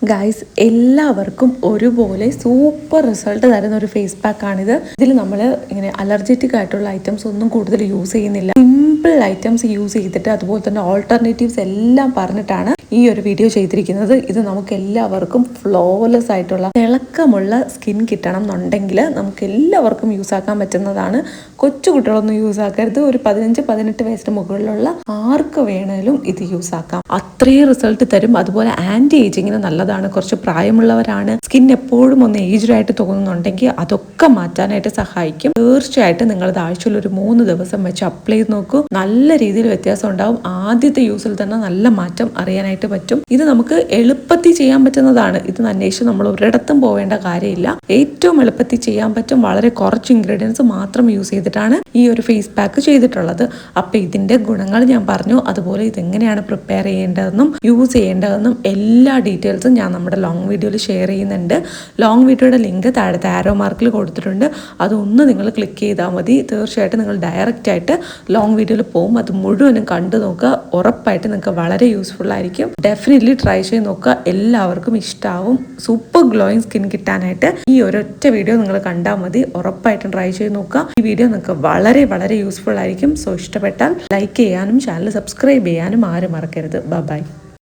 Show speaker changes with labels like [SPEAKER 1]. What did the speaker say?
[SPEAKER 1] Guys എല്ലാവർക്കും ഒരുപോലെ super result തരുന്ന ഒരു ഫേസ് പാക്ക് ആണിത്. ഇതിൽ നമ്മൾ ഇങ്ങനെ അലർജറ്റിക് ആയിട്ടുള്ള ഐറ്റംസ് ഒന്നും കൂടുതൽ യൂസ് ചെയ്യുന്നില്ല. സിമ്പിൾ ഐറ്റംസ് യൂസ് ചെയ്തിട്ട് അതുപോലെ തന്നെ ഓൾട്ടർനേറ്റീവ്സ് എല്ലാം പറഞ്ഞിട്ടാണ് ഈ ഒരു വീഡിയോ ചെയ്തിരിക്കുന്നത്. ഇത് നമുക്ക് എല്ലാവർക്കും ഫ്ലോലെസ് ആയിട്ടുള്ള തിളക്കമുള്ള സ്കിൻ കിട്ടണം എന്നുണ്ടെങ്കിൽ നമുക്ക് എല്ലാവർക്കും യൂസ് ആക്കാൻ പറ്റുന്നതാണ്. കൊച്ചു കുട്ടികളൊന്നും യൂസ് ആക്കരുത്. ഒരു 15-18 വയസ്സിന് മുകളിലുള്ള ആർക്ക് വേണേലും ഇത് യൂസ് ആക്കാം. അത്രയും റിസൾട്ട് തരും. അതുപോലെ ആന്റി ഏജിങ്ങിന് നല്ലതാണ്. കുറച്ച് പ്രായമുള്ളവരാണ്, സ്കിൻ എപ്പോഴും ഒന്ന് ഏജ്ഡ് ആയിട്ട് തോന്നുന്നുണ്ടെങ്കിൽ അതൊക്കെ മാറ്റാനായിട്ട് സഹായിക്കും. തീർച്ചയായിട്ടും നിങ്ങളത് ആഴ്ചയിൽ ഒരു 3 ദിവസം വെച്ച് അപ്ലൈ ചെയ്ത് നോക്കൂ. നല്ല രീതിയിൽ വ്യത്യാസം ഉണ്ടാവും. ആദ്യത്തെ യൂസിൽ തന്നെ നല്ല മാറ്റം അറിയാനായിട്ട് പറ്റും. ഇത് നമുക്ക് എളുപ്പത്തിൽ ചെയ്യാൻ പറ്റുന്നതാണ്. ഇത് അന്വേഷിച്ച് നമ്മൾ ഒരിടത്തും പോവേണ്ട കാര്യമില്ല. ഏറ്റവും എളുപ്പത്തിൽ ചെയ്യാൻ പറ്റും. വളരെ കുറച്ച് ഇൻഗ്രീഡിയൻസ് മാത്രം യൂസ് ചെയ്തിട്ടാണ് ഈ ഒരു ഫേസ് പാക്ക് ചെയ്തിട്ടുള്ളത്. അപ്പൊ ഇതിന്റെ ഗുണങ്ങൾ ഞാൻ പറഞ്ഞു. അതുപോലെ ഇതെങ്ങനെയാണ് പ്രിപ്പയർ ചെയ്യേണ്ടതെന്നും യൂസ് ചെയ്യേണ്ടതെന്നും എല്ലാ ഡീറ്റെയിൽസും ഞാൻ നമ്മുടെ ലോങ് വീഡിയോയിൽ ഷെയർ ചെയ്യുന്നുണ്ട്. ലോങ് വീഡിയോയുടെ ലിങ്ക് താഴത്തെ ആരോ മാർക്കിൽ കൊടുത്തിട്ടുണ്ട്. അതൊന്ന് നിങ്ങൾ ക്ലിക്ക് ചെയ്താൽ മതി. തീർച്ചയായിട്ടും നിങ്ങൾ ഡയറക്റ്റ് ആയിട്ട് ലോങ് വീഡിയോയിൽ പോകും. അത് മുഴുവനും കണ്ടു നോക്കുക. ഉറപ്പായിട്ട് നിങ്ങൾക്ക് വളരെ യൂസ്ഫുൾ ആയിരിക്കും. ഡെഫിനറ്റ്ലി ട്രൈ ചെയ്ത് നോക്കുക. എല്ലാവർക്കും ഇഷ്ടമാവും. സൂപ്പർ ഗ്ലോയിങ് സ്കിൻ കിട്ടാനായിട്ട് ഈ ഒരൊറ്റ വീഡിയോ നിങ്ങൾ കണ്ടാൽ മതി. ഉറപ്പായിട്ടും ട്രൈ ചെയ്ത് നോക്കുക. ഈ വീഡിയോ നിങ്ങൾക്ക് വളരെ വളരെ യൂസ്ഫുൾ ആയിരിക്കും. സോ ഇഷ്ടപ്പെട്ടാൽ ലൈക്ക് ചെയ്യാനും ചാനൽ സബ്സ്ക്രൈബ് ചെയ്യാനും ആരും മറക്കരുത്. ബൈ.